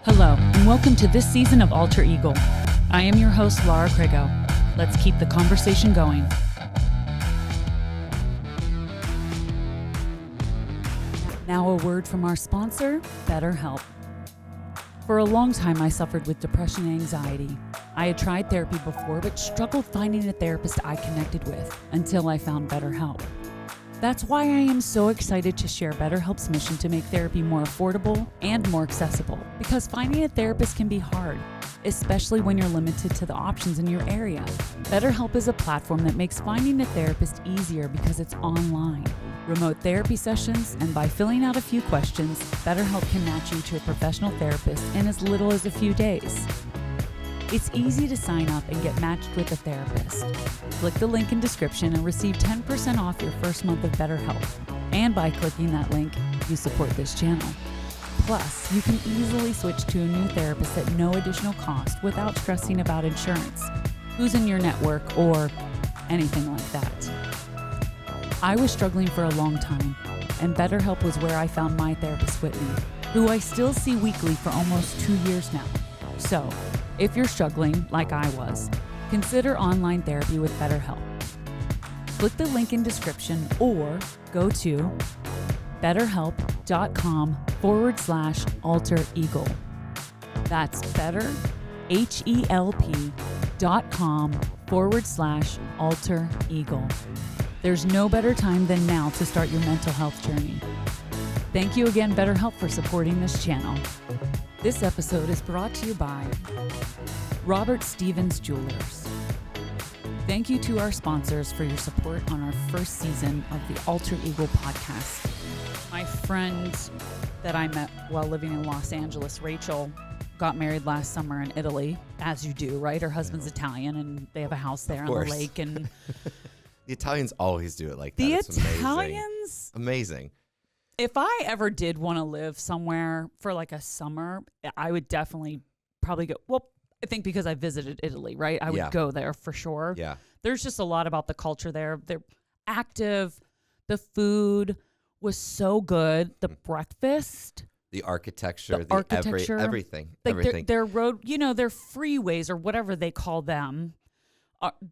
Hello, and welcome to this season of Alter Eagle. I am your host, Laura Krigo. Let's keep the conversation going. Now a word from our sponsor, BetterHelp. For a long time, I suffered with depression and anxiety. I had tried therapy before, but struggled finding a therapist I connected with until I found BetterHelp. That's why I am so excited to share BetterHelp's mission to make therapy more affordable and more accessible, because finding a therapist can be hard, especially when you're limited to the options in your area. BetterHelp is a platform that makes finding a therapist easier because it's online. Remote therapy sessions, and by filling out a few questions, BetterHelp can match you to a professional therapist in as little as a few days. It's easy to sign up and get matched with a therapist. Click the link in description and receive 10% off your first month of BetterHelp. And by clicking that link, you support this channel. Plus, you can easily switch to a new therapist at no additional cost without stressing about insurance, who's in your network, or anything like that. I was struggling for a long time, and BetterHelp was where I found my therapist, Whitney, who I still see weekly for almost 2 years now. So, if you're struggling, like I was, consider online therapy with BetterHelp. Click the link in description or go to betterhelp.com/alter eagle. That's betterhelp.com/alter eagle. There's no better time than now to start your mental health journey. Thank you again, BetterHelp, for supporting this channel. This episode is brought to you by Robert Stevens Jewelers. Thank you to our sponsors for your support on our first season of the Alter Eagle podcast. My friend that I met while living in Los Angeles, Rachel, got married last summer in Italy, as you do, right? Her husband's Italian, and they have a house there on the lake. And the Italians always do it like that. The it's Italians, amazing. If I ever did want to live somewhere for like a summer, I would definitely probably go. Well, I think because I visited Italy, right? I would go there for sure. Yeah. There's just a lot about the culture there. They're active. The food was so good. The breakfast. The architecture. Everything. Like everything. Their road, their freeways or whatever they call them,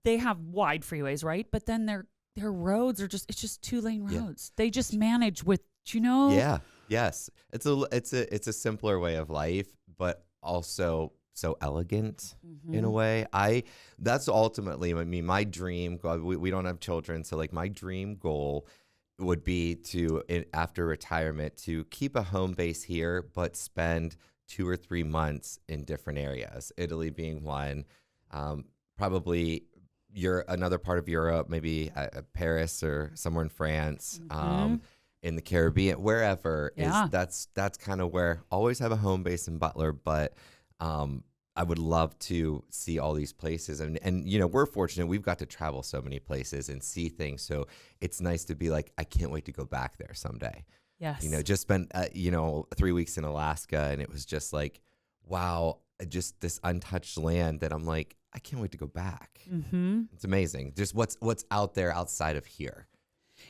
they have wide freeways, right? But then their roads are it's just 2-lane roads. They just manage with, Yeah. Yes. It's a simpler way of life, but also so elegant in a way. That's ultimately, my dream. We don't have children, so like my dream goal would be to, after retirement, to keep a home base here, but spend 2 or 3 months in different areas. Italy being one, probably another part of Europe, maybe Paris or somewhere in France. In the Caribbean, wherever that's kind of where. Always have a home base in Butler, but I would love to see all these places, and we're fortunate we've got to travel so many places and see things. So it's nice to be like, I can't wait to go back there someday. Yes, just spent 3 weeks in Alaska, and it was just like, wow, just this untouched land that I'm like, I can't wait to go back. It's amazing, just what's out there outside of here.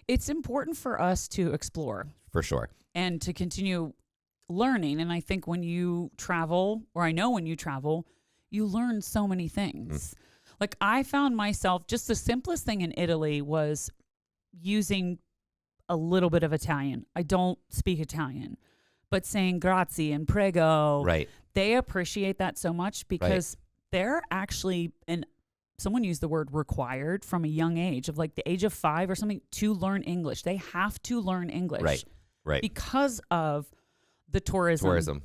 It's important for us to explore. For sure. And to continue learning. And I think when you travel, or I know when you travel, you learn so many things. Like I found myself, just the simplest thing in Italy was using a little bit of Italian. I don't speak Italian, but saying grazie and prego. Right. They appreciate that so much because they're actually someone used the word required from a young age, of like the age of 5 or something, to learn English. They have to learn English. Right. Because of the tourism.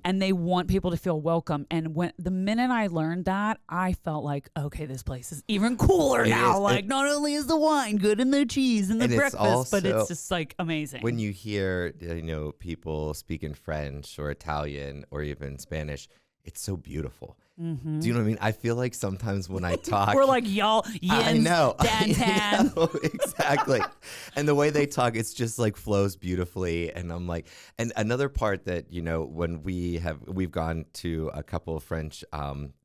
And they want people to feel welcome. And the minute I learned that, I felt like, okay, this place is even cooler now. Not only is the wine good and the cheese and the breakfast, but it's just like amazing. When you hear, people speaking French or Italian or even Spanish, it's so beautiful. Do you know what I mean? I feel like sometimes when I talk, we're like, y'all, I know. Exactly. And the way they talk, it's just like flows beautifully. And I'm like, and another part that, when we've gone to a couple of French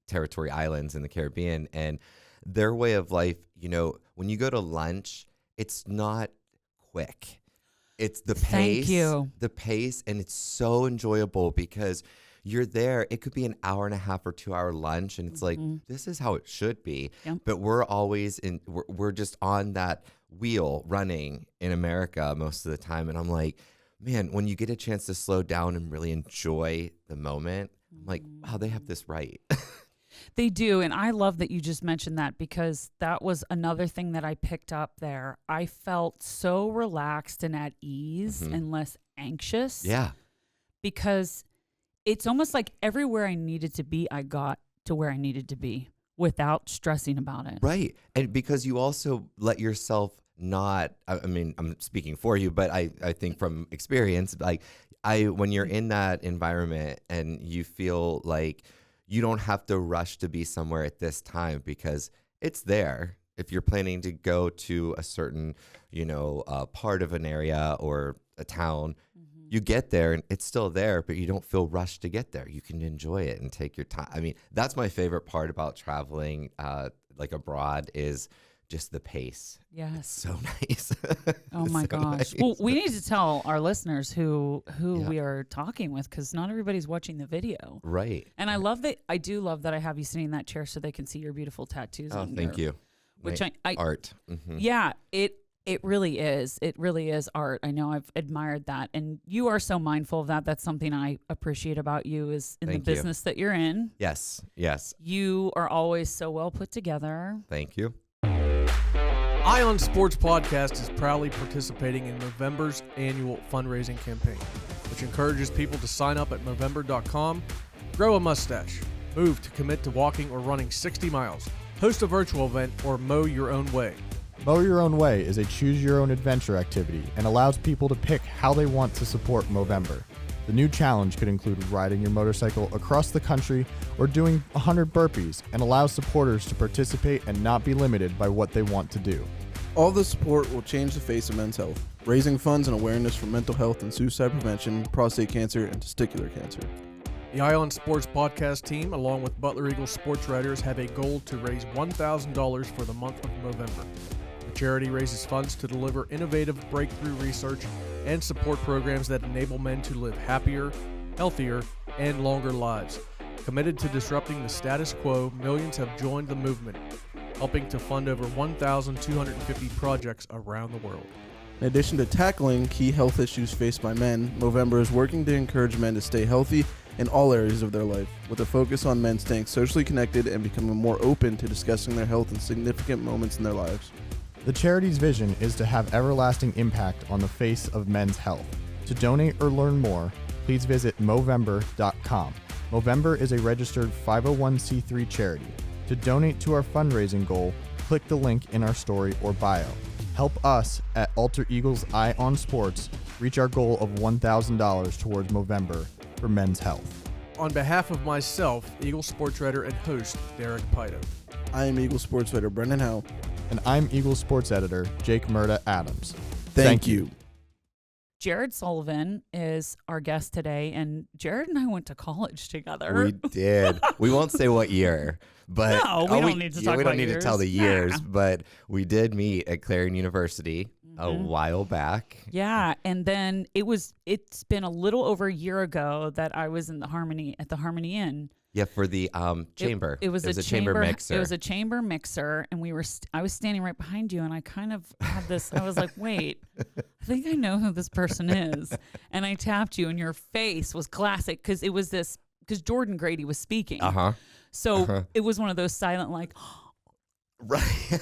territory islands in the Caribbean, and their way of life, when you go to lunch, it's not quick. It's the pace. Thank you. The pace, and it's so enjoyable because you're there. It could be an hour and a half or 2 hour lunch. And it's like, this is how it should be. Yep. But we're always we're just on that wheel running in America most of the time. And I'm like, man, when you get a chance to slow down and really enjoy the moment, I'm like, wow, they have this right. They do. And I love that you just mentioned that, because that was another thing that I picked up there. I felt so relaxed and at ease and less anxious. Yeah. Because it's almost like everywhere I needed to be, I got to where I needed to be without stressing about it. Right. And because you also let yourself not, I mean, I'm speaking for you, but I think from experience, like when you're in that environment and you feel like you don't have to rush to be somewhere at this time because it's there. If you're planning to go to a certain, part of an area or a town, you get there and it's still there, but you don't feel rushed to get there. You can enjoy it and take your time. I mean, that's my favorite part about traveling like abroad is just the pace. Yes. It's so nice. Oh my gosh. Nice. Well, we need to tell our listeners who we are talking with, because not everybody's watching the video. Right. And I do love that I have you sitting in that chair so they can see your beautiful tattoos. Oh, thank you. Which My I art. Yeah, it really is. It really is art. I know I've admired that. And you are so mindful of that. That's something I appreciate about you is in Thank the you. business that you're in. Yes. Yes. You are always so well put together. Thank you. Ion Sports Podcast is proudly participating in Movember's annual fundraising campaign, which encourages people to sign up at Movember.com, grow a mustache, move to commit to walking or running 60 miles, host a virtual event, or mow your own way. Mow Your Own Way is a choose-your-own-adventure activity and allows people to pick how they want to support Movember. The new challenge could include riding your motorcycle across the country or doing 100 burpees, and allows supporters to participate and not be limited by what they want to do. All the support will change the face of men's health, raising funds and awareness for mental health and suicide prevention, prostate cancer, and testicular cancer. The Ion Sports Podcast team, along with Butler Eagles sports writers, have a goal to raise $1,000 for the month of November. The charity raises funds to deliver innovative breakthrough research and support programs that enable men to live happier, healthier, and longer lives. Committed to disrupting the status quo, millions have joined the movement, helping to fund over 1,250 projects around the world. In addition to tackling key health issues faced by men, Movember is working to encourage men to stay healthy in all areas of their life, with a focus on men staying socially connected and becoming more open to discussing their health in significant moments in their lives. The charity's vision is to have everlasting impact on the face of men's health. To donate or learn more, please visit Movember.com. Movember is a registered 501c3 charity. To donate to our fundraising goal, click the link in our story or bio. Help us at Alter Eagles Eye on Sports reach our goal of $1,000 towards Movember for men's health. On behalf of myself, Eagle sports writer and host Derek Pito. I am Eagle sports writer Brendan Howe. And I'm Eagles sports editor Jake Murda Adams. Thank you. Jared Sullivan is our guest today, and Jared and I went to college together. We did. We won't say what year, but No, we don't need to talk we about don't need to years. tell the years, Nah. but we did meet at Clarion University a while back. Yeah, and then it's been a little over a year ago that I was in the Harmony Inn. Yeah, for the chamber. It was a chamber mixer. It was a chamber mixer, and I was standing right behind you, and I kind of had this. I was like, "Wait, I think I know who this person is." And I tapped you, and your face was classic because it was this because Jordan Grady was speaking. So it was one of those silent like. Right.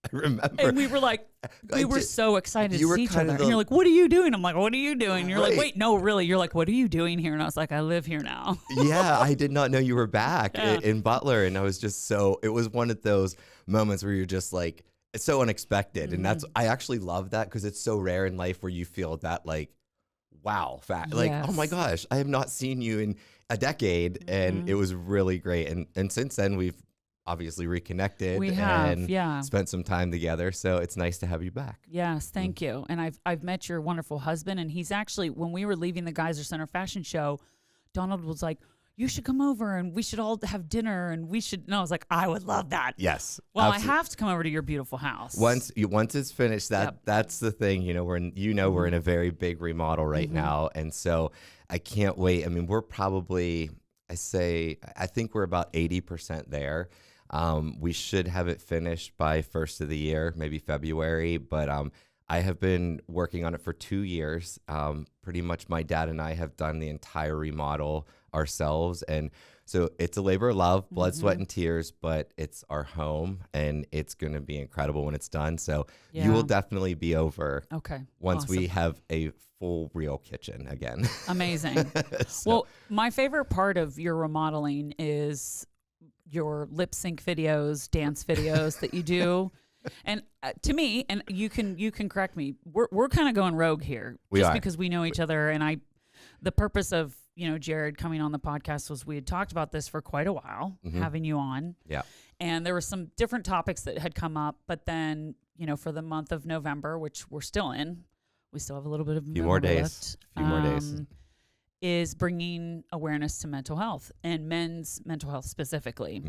I remember. And we were like, we were so excited you to were see each kind other. of And you're like, what are you doing? I'm like, what are you doing? You're like, Right. wait, no, really. You're like, what are you doing here? And I was like, I live here now. Yeah, I did not know you were back Yeah. in Butler. And I was just it was one of those moments where you're just like, it's so unexpected. And I actually love that because it's so rare in life where you feel that like, wow, fact. Like, oh my Yes. gosh, I have not seen you in a decade. And it was really great. And since then, we've obviously reconnected We have, and yeah. spent some time together. So it's nice to have you back. Yes, thank you. And I've met your wonderful husband, and he's actually, when we were leaving the Geyser Center fashion show, Donald was like, you should come over and we should all have dinner and we should. And I was like, I would love that. Yes. Well, absolutely. I have to come over to your beautiful house. Once it's finished, that's the thing. We're in a very big remodel right now, and so I can't wait. I mean, we're probably I think we're about 80% there. We should have it finished by first of the year, maybe February. But I have been working on it for 2 years. Pretty much, my dad and I have done the entire remodel ourselves, and so it's a labor of love, blood, sweat, and tears, but it's our home, and it's going to be incredible when it's done. So you will definitely be over once we have a full real kitchen again. Amazing. Well, my favorite part of your remodeling is your lip sync videos, dance videos that you do. And to me, and you can correct me, we're kind of going rogue here, because we know each other. And the purpose of Jared coming on the podcast was we had talked about this for quite a while, having you on. Yeah. And there were some different topics that had come up, but then for the month of November, which we're still in, we still have a little bit of few more days. Is bringing awareness to mental health and men's mental health specifically.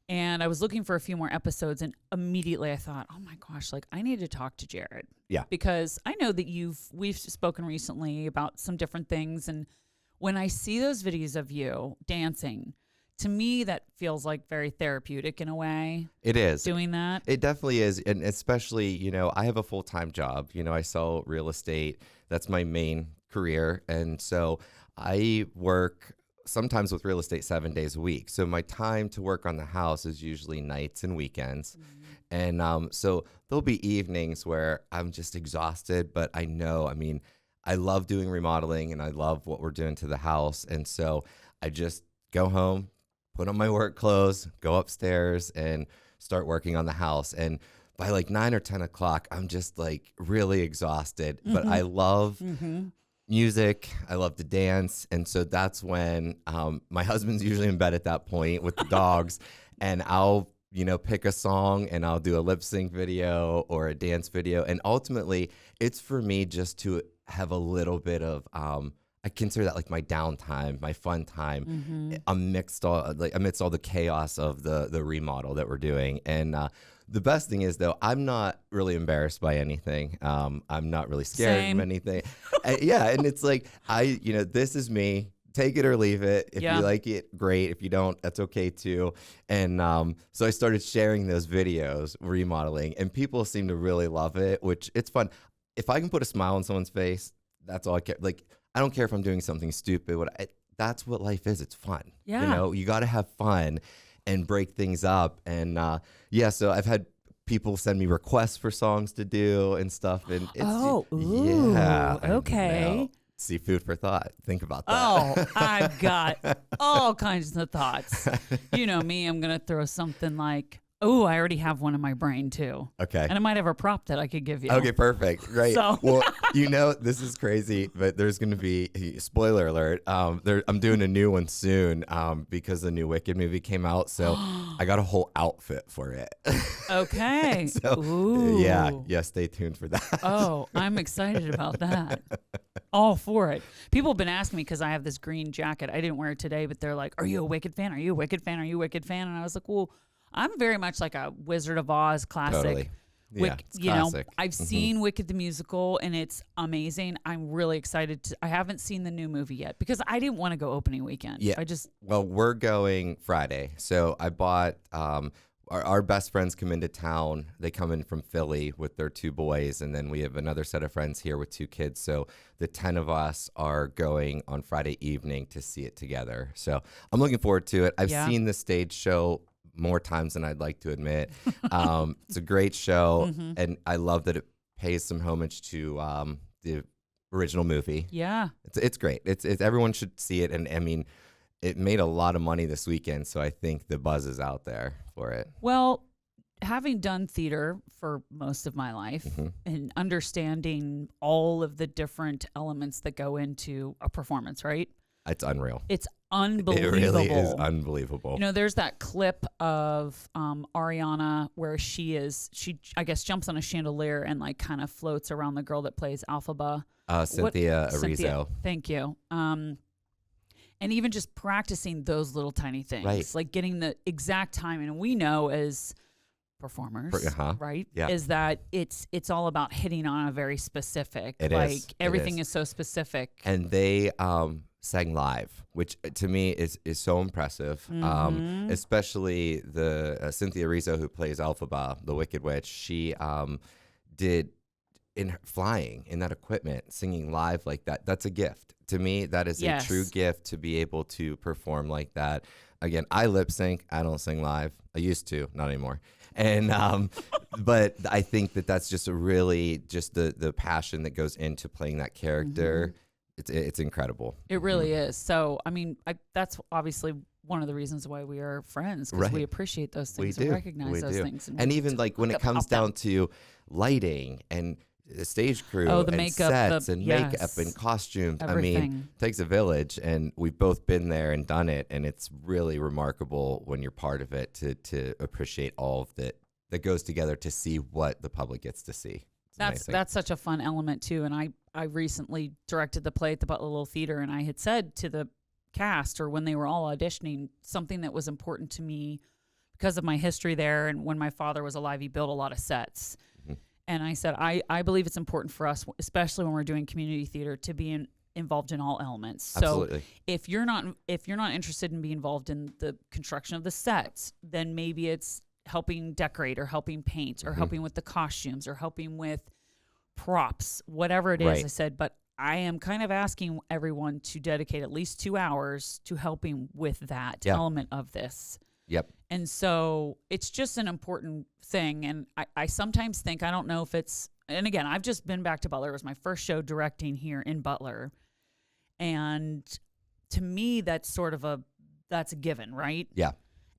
And I was looking for a few more episodes, and immediately I thought, oh my gosh, like I need to talk to Jared. Yeah. Because I know that we've spoken recently about some different things. And when I see those videos of you dancing, to me, that feels like very therapeutic in a way. It is. Doing that. It definitely is. And especially, I have a full-time job. I sell real estate. That's my main career. And so I work sometimes with real estate 7 days a week. So my time to work on the house is usually nights and weekends. And so there'll be evenings where I'm just exhausted, but I love doing remodeling and I love what we're doing to the house. And so I just go home, put on my work clothes, go upstairs and start working on the house. And by like 9 or 10 o'clock, I'm just like really exhausted, but I love music. I love to dance. And so that's when my husband's usually in bed at that point with the dogs, and I'll, pick a song and I'll do a lip sync video or a dance video. And ultimately it's for me just to have a little bit of, I consider that like my downtime, my fun time amidst all the chaos of the remodel that we're doing. And the best thing is, though, I'm not really embarrassed by anything. I'm not really scared of anything. And it's like, this is me. Take it or leave it. If you like it, great. If you don't, that's okay too. And so I started sharing those videos, remodeling, and people seem to really love it, which it's fun. If I can put a smile on someone's face, that's all I care. Like, I don't care if I'm doing something stupid. That's what life is. It's fun. Yeah. You got to have fun and break things up. And so I've had people send me requests for songs to do and stuff. And it's, okay. See, food for thought. Think about that. Oh, I've got all kinds of thoughts. You know me, I'm going to throw something like, oh, I already have one in my brain too. Okay. And I might have a prop that I could give you. Okay, perfect. Great. So. Well, this is crazy, but there's going to be, spoiler alert, I'm doing a new one soon because the new Wicked movie came out. So I got a whole outfit for it. Okay. So, ooh. Yeah, stay tuned for that. Oh, I'm excited about that. All for it. People have been asking me because I have this green jacket. I didn't wear it today, but they're like, are you a Wicked fan? Are you a Wicked fan? Are you a Wicked fan? And I was like, well, I'm very much like a Wizard of Oz classic. Totally. Yeah, it's classic. I've seen Wicked the musical and it's amazing. I'm really excited. I haven't seen the new movie yet because I didn't want to go opening weekend. Yeah. Well, we're going Friday. So I bought, our best friends come into town. They come in from Philly with their 2 boys. And then we have another set of friends here with 2 kids. So the 10 of us are going on Friday evening to see it together. So I'm looking forward to it. I've seen the stage show more times than I'd like to admit. It's a great show, and I love that it pays some homage to the original movie. Yeah, it's great. It's everyone should see it, and I mean, it made a lot of money this weekend, so I think the buzz is out there for it. Well, having done theater for most of my life and understanding all of the different elements that go into a performance, right? It's unreal. It's unbelievable. It really is unbelievable. There's that clip of Ariana where she I guess jumps on a chandelier and like kind of floats around the girl that plays Alphaba. Cynthia Erizo. Thank you. And even just practicing those little tiny things, Right. like getting the exact time. And we know as performers, right? Yeah. Is that it's all about hitting on a very specific, It like is. It everything is. is so specific. And they sang live, which to me is so impressive. Especially the Cynthia Rizzo, who plays Elphaba, the Wicked Witch. She did flying in that equipment, singing live like that. That's a gift to me. That is Yes. a true gift to be able to perform like that. Again, I lip sync. I don't sing live. I used to, not anymore. And but I think that's just just the passion that goes into playing that character. It's incredible. It really is. So, I mean, that's obviously one of the reasons why we are friends, because we Right. appreciate those We things do. and recognize We those do. things. And even like when it comes down to lighting and the stage crew the and makeup, sets and makeup yes. and costumes. I Everything. mean, it takes a village, and we've both been there and done it, and it's really remarkable when you're part of it to appreciate all of that goes together to see what the public gets to see. It's amazing. That's such a fun element too. And I recently directed the play at the Butler Little Theater, and I had said to the cast, or when they were all auditioning, something that was important to me because of my history there. And when my father was alive, he built a lot of sets. And I said, I believe it's important for us, especially when we're doing community theater, to be involved in all elements. Absolutely. So if you're not interested in being involved in the construction of the sets, then maybe it's helping decorate or helping paint or helping with the costumes or helping with props, whatever it is. Right. I said, but I am kind of asking everyone to dedicate at least 2 hours to helping with that element of this. Yep. And so it's just an important thing. And I sometimes think, I don't know if it's, and again, I've just been back to Butler. It was my first show directing here in Butler. And to me, that's a given, right? Yeah.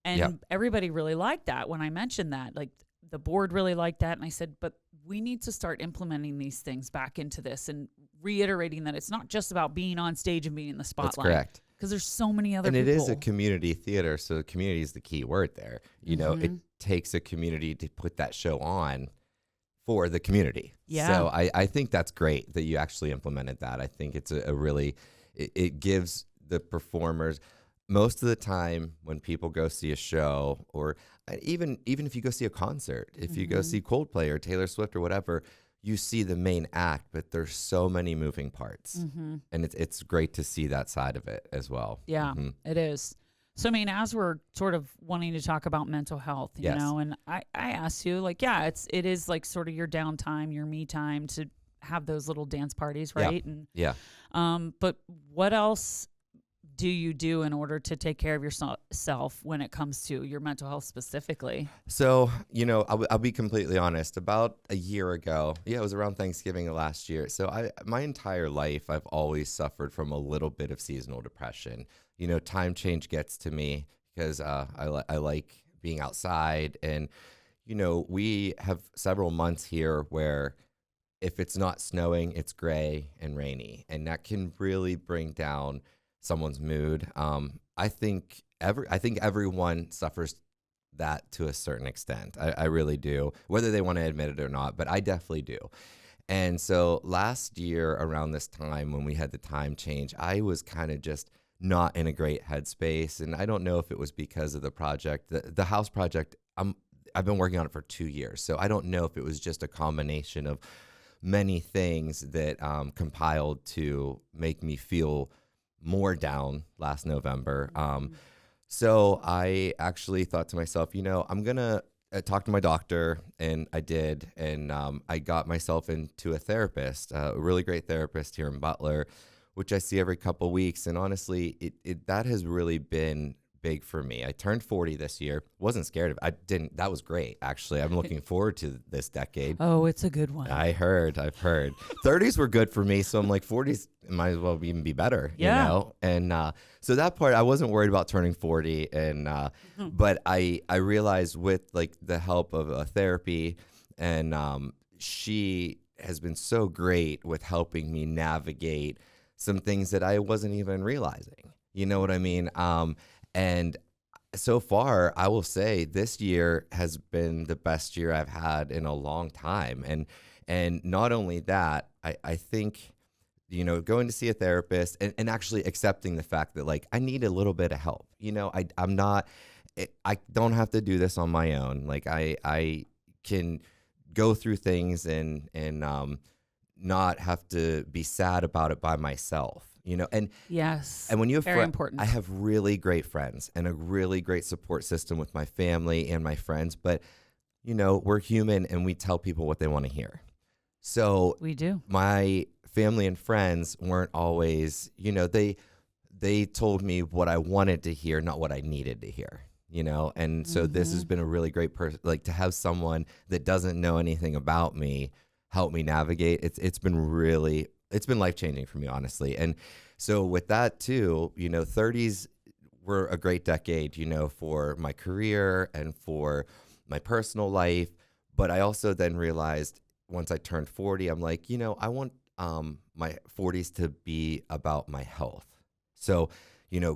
And everybody really liked that when I mentioned that. Like the board really liked that. And I said, but we need to start implementing these things back into this and reiterating that it's not just about being on stage and being in the spotlight. That's correct. Because there's so many other and people. it is a community theater, so community is the key word there. You know, it takes a community to put that show on for the community. Yeah. So I think that's great that you actually implemented that. I think it's a really, it gives the performers, most of the time when people go see a show, or even if you go see a concert, if you go see Coldplay or Taylor Swift or whatever, you see the main act, but there's so many moving parts. And it's great to see that side of it as well. Yeah, it is. So, I mean, as we're sort of wanting to talk about mental health, you know, and I asked you, like, it is like sort of your downtime, your me time to have those little dance parties, right? But what else do you do in order to take care of yourself when it comes to your mental health specifically? So, you know, I'll be completely honest. About a year ago, it was around Thanksgiving of last year. So my entire life, I've always suffered from a little bit of seasonal depression. You know, time change gets to me because I like being outside. And, you know, we have several months here where if it's not snowing, it's gray and rainy. And that can really bring down someone's mood. I think everyone suffers that to a certain extent. I really do, whether they want to admit it or not, but I definitely do. And so last year around this time when we had the time change, I was kind of just not in a great headspace. And I don't know if it was because of the project, the house project. I've been working on it for 2 years. So I don't know if it was just a combination of many things that compiled to make me feel more down last November. So I actually thought to myself, you know, I'm going to talk to my doctor, and I did. And I got myself into a therapist, a really great therapist here in Butler, which I see every couple weeks. And honestly, that has really been big for me. I turned 40 this year. Wasn't scared of it. That was great, actually. I'm looking forward to this decade. Oh, it's a good one. I've heard. 30s were good for me, so I'm like 40s might as well even be better, you know? And so that part, I wasn't worried about turning 40. And but I realized with like the help of a therapy, and she has been so great with helping me navigate some things that I wasn't even realizing. You know what I mean? And so far, I will say this year has been the best year I've had in a long time. And not only that, I think going to see a therapist and actually accepting the fact that like I need a little bit of help. I don't have to do this on my own. Like I can go through things and not have to be sad about it by myself. And Yes. and when you have very important. I have really great friends and a really great support system with my family and my friends, but we're human and we tell people what they want to hear. So We do. my family and friends weren't always, they told me what I wanted to hear, not what I needed to hear, and so this has been a really great person, like to have someone that doesn't know anything about me help me navigate. It's been life-changing for me, honestly. And so with that too, 30s were a great decade, for my career and for my personal life. But I also then realized once I turned 40, I'm like, I want my 40s to be about my health. So,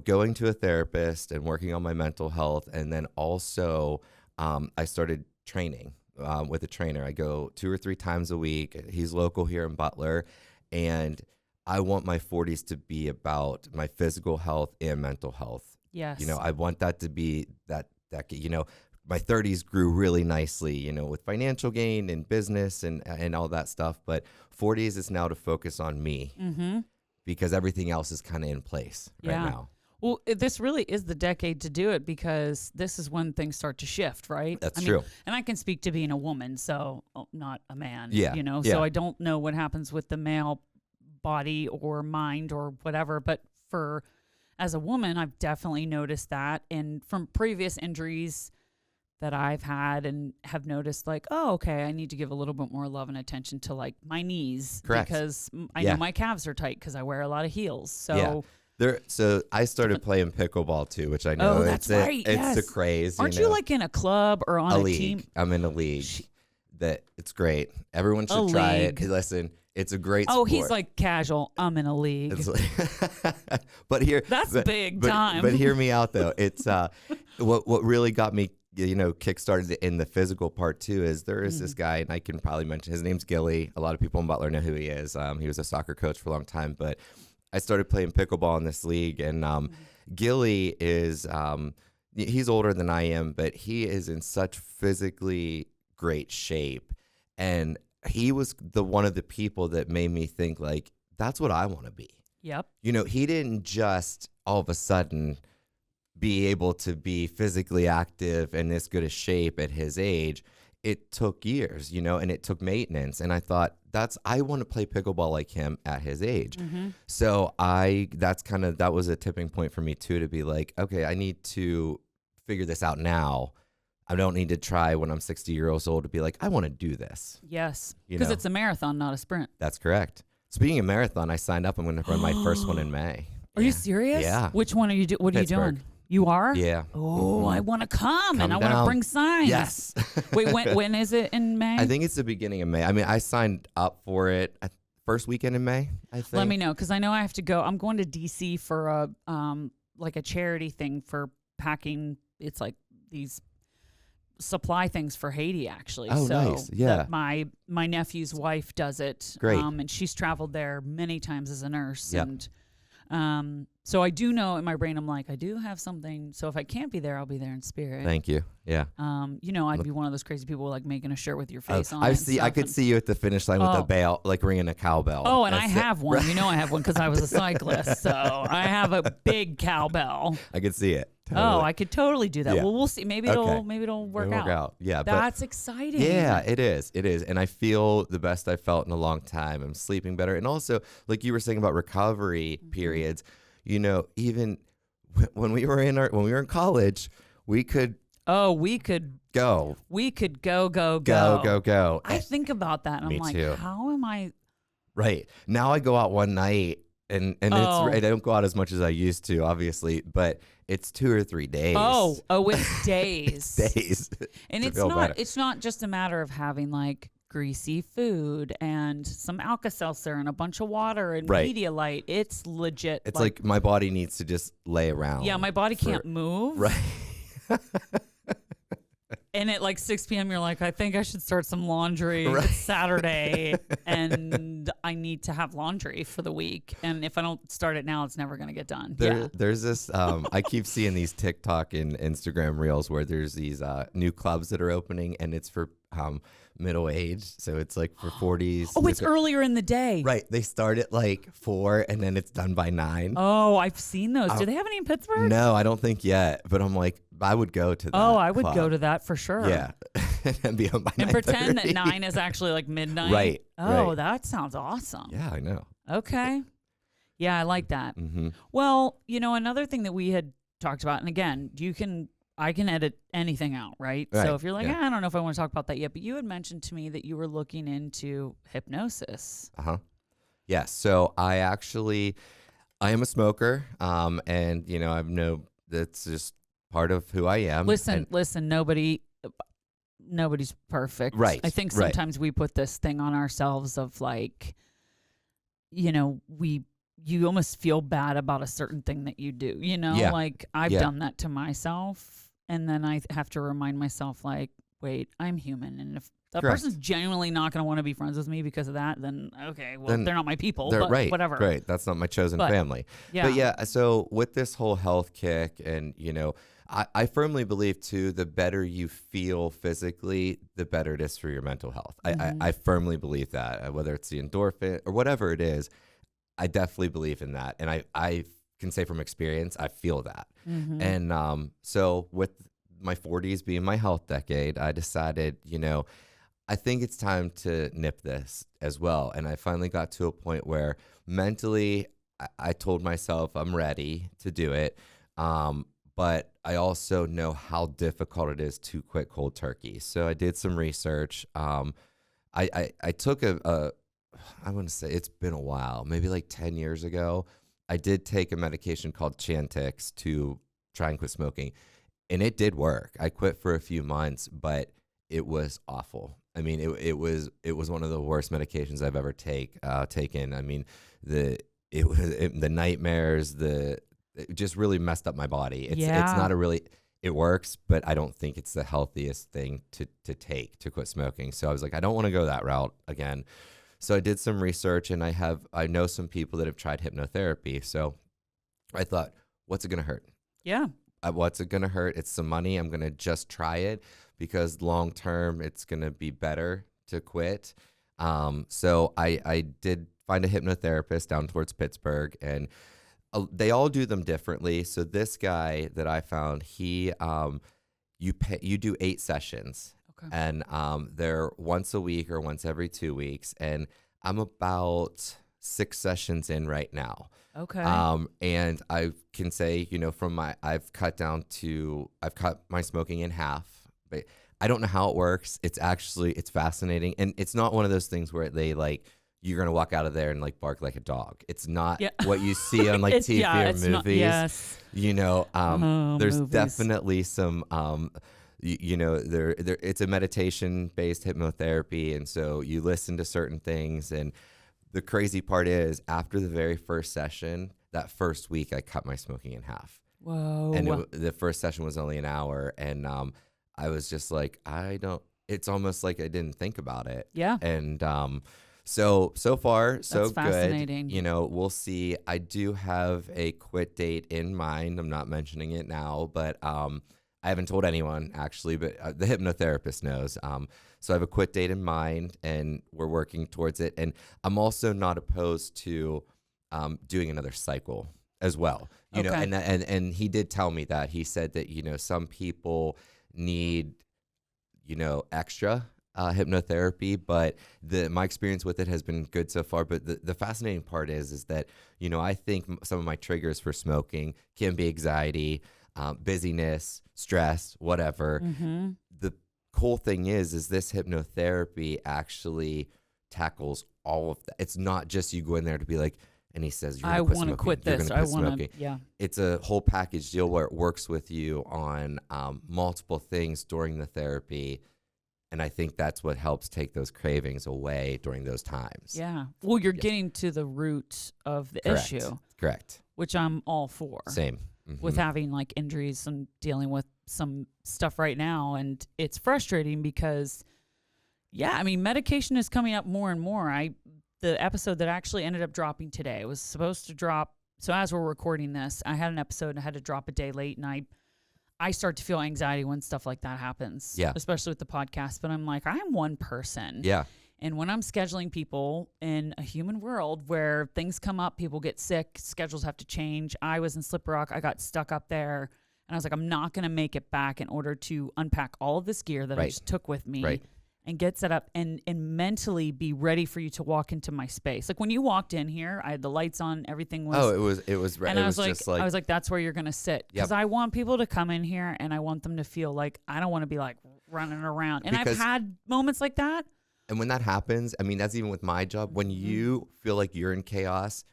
going to a therapist and working on my mental health. And then also I started training with a trainer. I go 2 or 3 times a week. He's local here in Butler. And I want my 40s to be about my physical health and mental health. Yes. I want that to be that my 30s grew really nicely, with financial gain and business and all that stuff. But 40s is now to focus on me because everything else is kind of in place right now. Well, this really is the decade to do it because this is when things start to shift, right? That's true. And I can speak to being a woman, so not a man. Yeah. So I don't know what happens with the male body or mind or whatever. But as a woman, I've definitely noticed that. And from previous injuries that I've had and have noticed, like, oh, okay, I need to give a little bit more love and attention to like my knees. Correct. Because I know my calves are tight because I wear a lot of heels. So. Yeah. So I started playing pickleball too, which I know that's right. It's the craze. Aren't you like in a club or on a league? Team? I'm in a league. It's great. Everyone should try it. Listen, it's a great sport. Oh, he's like casual. I'm in a league. But here, That's big time. But hear me out though. It's what really got me, kickstarted in the physical part too. Is there is this guy, and I can probably mention his name's Gilly. A lot of people in Butler know who he is. He was a soccer coach for a long time, but I started playing pickleball in this league, and Gilly is he's older than I am, but he is in such physically great shape, and he was one of the people that made me think like that's what I want to be. Yep. He didn't just all of a sudden be able to be physically active and this good a shape at his age. It took years, and it took maintenance. And I thought I want to play pickleball like him at his age. So that was a tipping point for me too, to be like, okay, I need to figure this out now. I don't need to try when I'm 60 years old to be like, I want to do this. Yes. Because it's a marathon, not a sprint. That's correct. Speaking of marathon, I signed up. I'm going to run my first one in May. Are you serious? Yeah. Which one are you What are you Pittsburgh. doing? You are? Yeah. Oh, I want to come and I want to down. bring signs. Yes. Wait, when is it in May? I think it's the beginning of May. I mean, I signed up for it first weekend in May, I think. Let me know, because I know I have to go. I'm going to DC for a charity thing for packing. It's like these supply things for Haiti, actually. Oh, so nice. Yeah. My nephew's wife does it. Great. And she's traveled there many times as a nurse. Yep. And so I do know in my brain, I'm like, I do have something. So if I can't be there, I'll be there in spirit. Thank you. Yeah. I'd be one of those crazy people like making a shirt with your face on it. I could see you at the finish line with a bell, like ringing a cowbell. Oh, and I have one. Right. I have one because I was a cyclist. So I have a big cowbell. I could see it. Totally. Oh, I could totally do that. Yeah. Well, we'll see. Maybe it'll work out. Yeah, that's exciting. Yeah, it is. It is, and I feel the best I've felt in a long time. I'm sleeping better, and also, like you were saying about recovery periods. Even when we were in college, we could. Oh, we could go. We could go. Go. I think about that, and Me I'm like, too. how am I? Right now, I go out one night. And I don't go out as much as I used to, obviously, but it's 2 or 3 days. Oh, it's days. Days. And it's not just a matter of having like greasy food and some Alka-Seltzer and a bunch of water and Pedialyte. It's legit. It's like my body needs to just lay around. Yeah, my body can't move. Right. And at like 6 p.m., you're like, I think I should start some laundry. Right. It's Saturday, and and I need to have laundry for the week. And if I don't start it now, it's never going to get done. There's this, I keep seeing these TikTok and Instagram reels where there's these new clubs that are opening, and it's for middle age. So it's like for 40s. Oh, it's earlier in the day. Right. They start at like 4 and then it's done by 9. Oh, I've seen those. Do they have any in Pittsburgh? No, I don't think yet. But I'm like, I would go to that. Oh, I would club. go to that for sure. Yeah. And be home by 9:30. And pretend that 9 is actually like midnight. Right. Oh, right. that sounds awesome. Yeah, I know. Okay. Yeah, I like that. Mm-hmm. Well, another thing that we had talked about, and again, I can edit anything out, right? Right, So if you're like, yeah. I don't know if I want to talk about that yet, but you had mentioned to me that you were looking into hypnosis. Uh-huh. Yes. So I am a smoker. And that's just part of who I am. Listen, nobody's perfect. Right, I think right. sometimes we put this thing on ourselves of like, you almost feel bad about a certain thing that you do, Yeah. like I've Yeah. done that to myself. And then I have to remind myself like, wait, I'm human. And if that Correct. person's genuinely not going to want to be friends with me because of that, then okay, well, Then they're not my people, They're but right. whatever. Right. That's not my chosen But, family. Yeah. But yeah, so with this whole health kick and, I firmly believe too, the better you feel physically, the better it is for your mental health. I firmly believe that, whether it's the endorphin or whatever it is, I definitely believe in that. And I can say from experience, I feel that. Mhm. And so with my 40s being my health decade, I decided, I think it's time to nip this as well. And I finally got to a point where mentally I told myself I'm ready to do it. But I also know how difficult it is to quit cold turkey. So I did some research. I took I want to say it's been a while, maybe like 10 years ago. I did take a medication called Chantix to try and quit smoking. And it did work. I quit for a few months, but it was awful. I mean, it was one of the worst medications I've ever taken. I mean, the nightmares, it just really messed up my body. It's not it works, but I don't think it's the healthiest thing to take to quit smoking. So I was like, I don't want to go that route again. So I did some research, and I know some people that have tried hypnotherapy. So I thought, what's it going to hurt? Yeah. What's it going to hurt? It's some money. I'm going to just try it because long term, it's going to be better to quit. So I did find a hypnotherapist down towards Pittsburgh, and they all do them differently. So this guy that I found, you do 8 sessions. Okay. And they're once a week or once every 2 weeks. And I'm about 6 sessions in right now. Okay. And I can say, I've cut my smoking in half. But I don't know how it works. It's fascinating. And it's not one of those things where you're going to walk out of there and bark like a dog. It's not what you see on TV or movies. Not, yes. There's movies. definitely some it's a meditation based hypnotherapy, and so you listen to certain things. And the crazy part is, after the very first session, that first week I cut my smoking in half. Whoa. And the first session was only an hour, and I was just like, it's almost like I didn't think about it. Yeah. And so far so That's fascinating. good. We'll see. I do have a quit date in mind. I'm not mentioning it now, but I haven't told anyone actually, but the hypnotherapist knows. So I have a quit date in mind, and we're working towards it. And I'm also not opposed to doing another cycle as well. Okay. And he did tell me that. He said that some people need extra hypnotherapy, but my experience with it has been good so far. But the fascinating part is that I think some of my triggers for smoking can be anxiety, busyness, stress, whatever. Mm-hmm. The cool thing is this hypnotherapy actually tackles all of that. It's not just you go in there to be like, and he says, I want to quit this. I want to, yeah. It's a whole package deal where it works with you on multiple things during the therapy. And I think that's what helps take those cravings away during those times. Yeah. Well, you're getting to the root of the issue. Correct. Which I'm all for. Same. With having injuries and dealing with some stuff right now. And it's frustrating because, medication is coming up more and more. the episode that actually ended up dropping today. It was supposed to drop. So as we're recording this, I had an episode and I had to drop a day late, and I start to feel anxiety when stuff like that happens. Yeah. Especially with the podcast. But I'm like, I'm one person. Yeah. And when I'm scheduling people in a human world where things come up, people get sick, schedules have to change. I was in Slip Rock. I got stuck up there. And I was like, I'm not going to make it back in order to unpack all of this gear that I just took with me and get set up and mentally be ready for you to walk into my space. Like when you walked in here, I had the lights on, everything was. Oh, it was. And it I was like, just like, I was like, that's where you're going to sit. Because I want people to come in here and I want them to feel like I don't want to be like running around. And I've had moments like that. And when that happens, I mean, that's even with my job. When you feel like you're in chaos,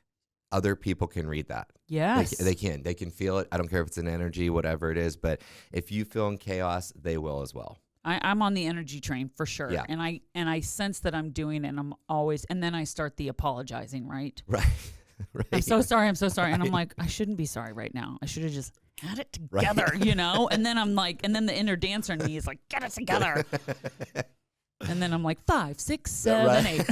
other people can read that. Yes. They can feel it. I don't care if it's an energy, whatever it is. But if you feel in chaos, they will as well. I'm on the energy train for sure. Yeah. And I sense that I'm doing it, and I'm always, and then I start the apologizing, right? Right. Right. I'm so sorry. And I'm like, I shouldn't be sorry right now. I should have just had it together, you know? And then I'm like, and then the inner dancer in me is like, get it together. And then I'm like, 5, 6, 7, 8.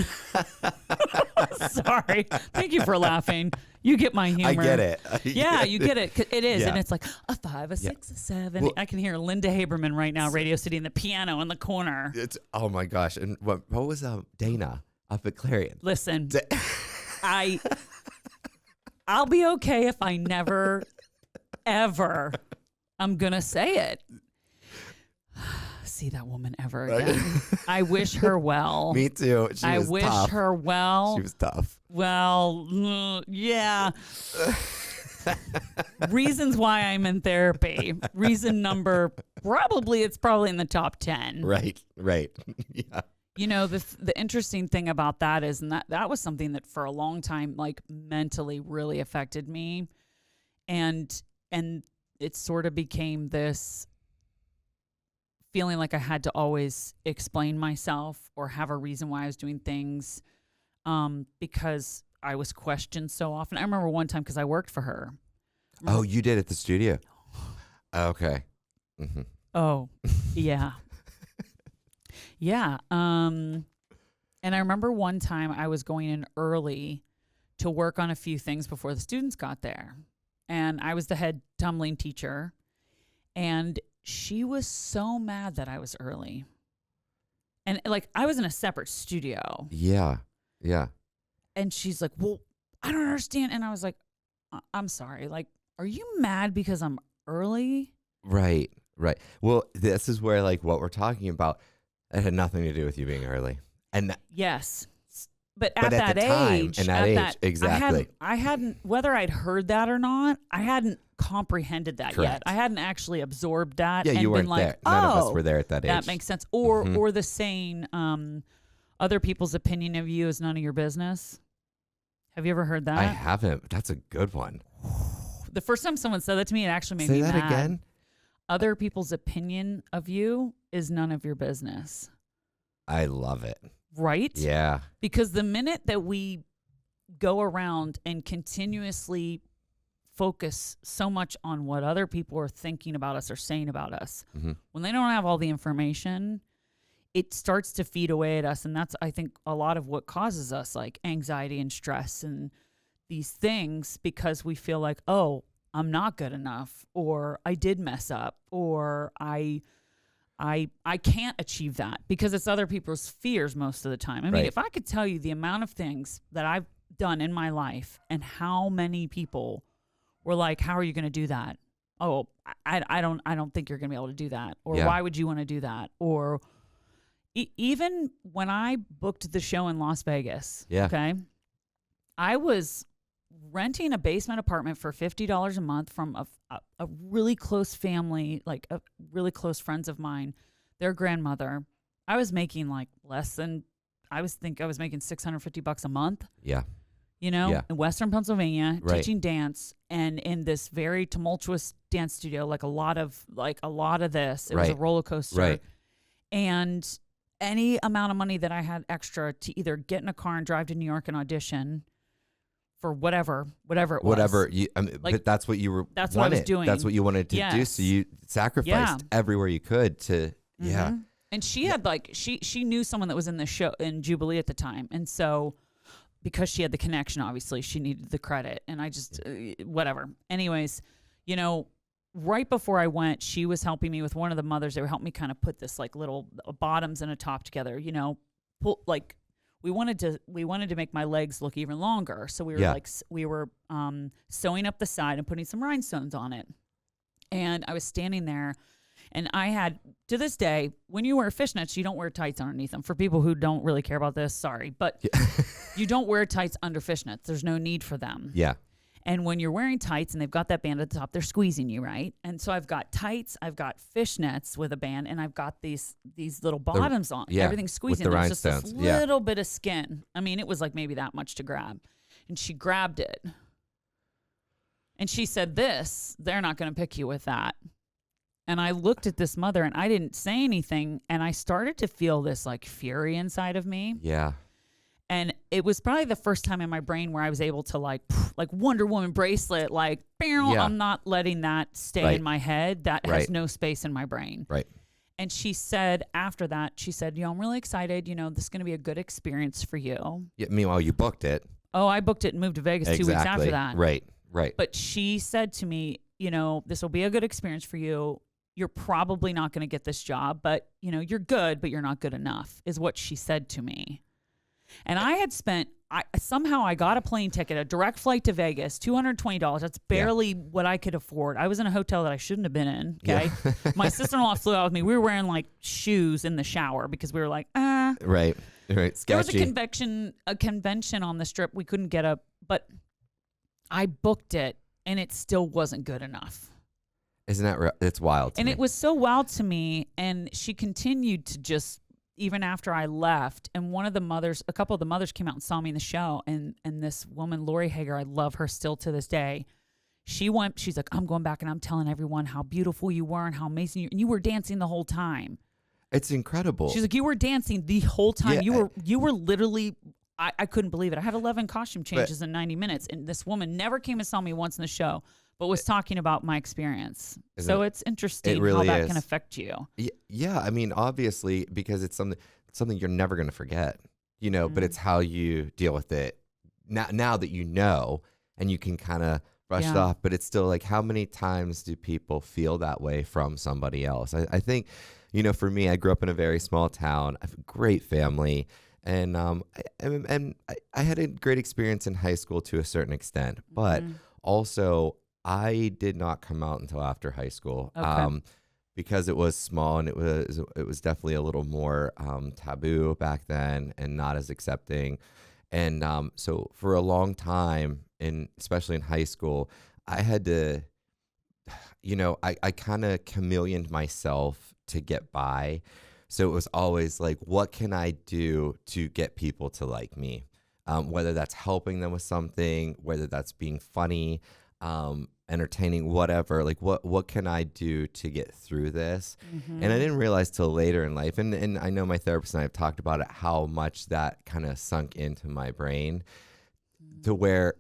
Sorry. Thank you for laughing. You get my humor. I get it. Yeah, you get it. 'Cause it is. Yeah. And it's like a 5, a 6, a 7. Well, I can hear Linda Haberman right now, Radio City, in the piano in the corner. It's, oh my gosh. And what was Dana up at Clarion? Listen, I'll be okay if I never, ever, I'm going to say it. See that woman ever again. I wish her well. Me too. I wish her well. She was tough. Well, yeah. Reasons why I'm in therapy. Reason number, it's probably in the top 10. Right. Yeah. You know, the interesting thing about that is, and that was something that for a long time, like mentally really affected me. And it sort of became this feeling like I had to always explain myself or have a reason why I was doing things, because I was questioned so often. I remember one time because I worked for her. Oh, you did at the studio? Okay. Mm-hmm. Oh, yeah. Yeah. And I remember one time I was going in early to work on a few things before the students got there. And I was the head tumbling teacher. And she was so mad that I was early. And like, I was in a separate studio. Yeah. And she's like, well, I don't understand. And I was like, I'm sorry. Like, are you mad because I'm early? Right. Well, this is where like what we're talking about, it had nothing to do with you being early. And yes. But at that the time, age, and that age, exactly. I hadn't, whether I'd heard that or not, I hadn't comprehended that Correct. yet. I hadn't actually absorbed that. Yeah, and you weren't been like, there. None of us were there at that age. That makes sense. Or the saying, other people's opinion of you is none of your business. Have you ever heard that? I haven't. That's a good one. The first time someone said that to me, it actually made Say me that mad. again? Other people's opinion of you is none of your business. I love it. Right? Yeah. Because the minute that we go around and continuously focus so much on what other people are thinking about us or saying about us, when they don't have all the information, it starts to feed away at us. And that's, I think, a lot of what causes us like anxiety and stress and these things, because we feel like, oh, I'm not good enough, or I did mess up, or I can't achieve that, because it's other people's fears most of the time. I mean, if I could tell you the amount of things that I've done in my life and how many people were like, how are you going to do that? Oh, I don't think you're going to be able to do that. Or why would you want to do that? Or even when I booked the show in Las Vegas, okay, I was renting a basement apartment for $50 a month from a really close family, like a really close friends of mine, their grandmother. I was making like less than, I was making $650 a month. Yeah. You know, in Western Pennsylvania, teaching dance, and in this very tumultuous dance studio, like a lot of this. It was a roller coaster. Right. And any amount of money that I had extra to either get in a car and drive to New York and audition for whatever it was. Whatever you, I mean, but that's what you were. That's what I was doing. That's what you wanted to do. So you sacrificed everywhere you could to. Yeah. And she had like she knew someone that was in the show in Jubilee at the time, and so because she had the connection, obviously she needed the credit, and I just whatever. Anyways, you know, right before I went, she was helping me with one of the mothers. They were helping me kind of put this like little bottoms and a top together, you know, we wanted to make my legs look even longer. So we were sewing up the side and putting some rhinestones on it. And I was standing there, and I had, to this day, when you wear fishnets, you don't wear tights underneath them. For people who don't really care about this, sorry, but you don't wear tights under fishnets. There's no need for them. Yeah. And when you're wearing tights and they've got that band at the top, they're squeezing you, right? And so I've got tights, I've got fishnets with a band, and I've got these little bottoms on. Yeah, Everything's squeezing. with the There's just this rhinestones. Yeah. little bit of skin. I mean, it was like maybe that much to grab. And she grabbed it. And she said, they're not going to pick you with that. And I looked at this mother, and I didn't say anything, and I started to feel this like fury inside of me. Yeah. And it was probably the first time in my brain where I was able to like Wonder Woman bracelet, like, Yeah. I'm not letting that stay in my head. That has no space in my brain. Right. And she said after that, she said, you know, I'm really excited. You know, this is going to be a good experience for you. Yeah. Meanwhile, you booked it. Oh, I booked it and moved to Vegas 2 weeks after that. Right. Right. But she said to me, you know, this will be a good experience for you. You're probably not going to get this job, but, you know, you're good, but you're not good enough, is what she said to me. And I had spent, somehow I got a plane ticket, a direct flight to Vegas, $220. That's barely what I could afford. I was in a hotel that I shouldn't have been in, okay? Yeah. My sister-in-law flew out with me. We were wearing, like, shoes in the shower because we were like, Right, sketchy. There was a convention on the Strip. We couldn't get up, but I booked it, and it still wasn't good enough. Isn't that it's wild to me. It was so wild to me, and she continued to just, even after I left, and a couple of the mothers came out and saw me in the show, and this woman, Lori Hager, I love her still to this day. She's like, I'm going back and I'm telling everyone how beautiful you were and how amazing you were dancing the whole time. It's incredible. She's like, you were dancing the whole time. Yeah. You were literally, I couldn't believe it. I had 11 costume changes in 90 minutes, and this woman never came and saw me once in the show, but was talking about my experience. So it's interesting how that can affect you. Yeah, I mean, obviously, because it's something you're never going to forget, you know, but it's how you deal with it now that you know, and you can kind of brush it off, but it's still like, how many times do people feel that way from somebody else? I think, you know, for me, I grew up in a very small town. I have a great family, and I had a great experience in high school to a certain extent, but also I did not come out until after high school, because it was small, and it was definitely a little more taboo back then and not as accepting. And so for a long time, especially in high school, I had to, you know, I kind of chameleoned myself to get by. So it was always like, what can I do to get people to like me? Whether that's helping them with something, whether that's being funny, entertaining, whatever, like what can I do to get through this? And I didn't realize till later in life, and I know my therapist and I have talked about it, how much that kind of sunk into my brain to where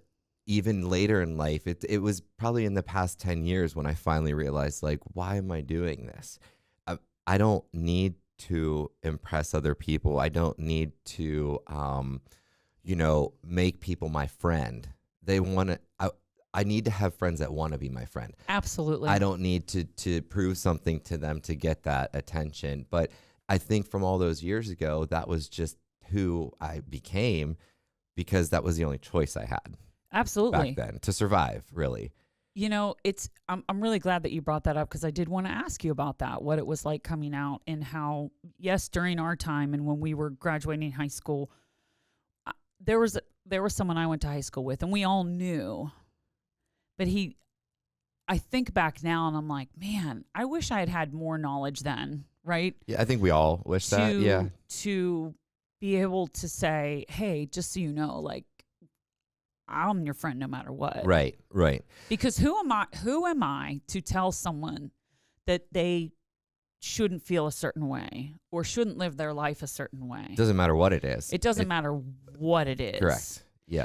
even later in life, it was probably in the past 10 years when I finally realized, like, why am I doing this? I don't need to impress other people. I don't need to, you know, make people my friend. They want to, I need to have friends that want to be my friend. Absolutely. I don't need to prove something to them to get that attention. But I think from all those years ago, that was just who I became, because that was the only choice I had. Absolutely. Back then, to survive, really. You know, I'm really glad that you brought that up, because I did want to ask you about that, what it was like coming out, and how, yes, during our time and when we were graduating high school, there was someone I went to high school with, and we all knew. But I think back now and I'm like, man, I wish I had had more knowledge then, right? Yeah, I think we all wish that, yeah. To be able to say, hey, just so you know, like, I'm your friend no matter what. Right. Because who am I to tell someone that they shouldn't feel a certain way or shouldn't live their life a certain way? Doesn't matter what it is. It doesn't matter what it is. Correct. Yeah.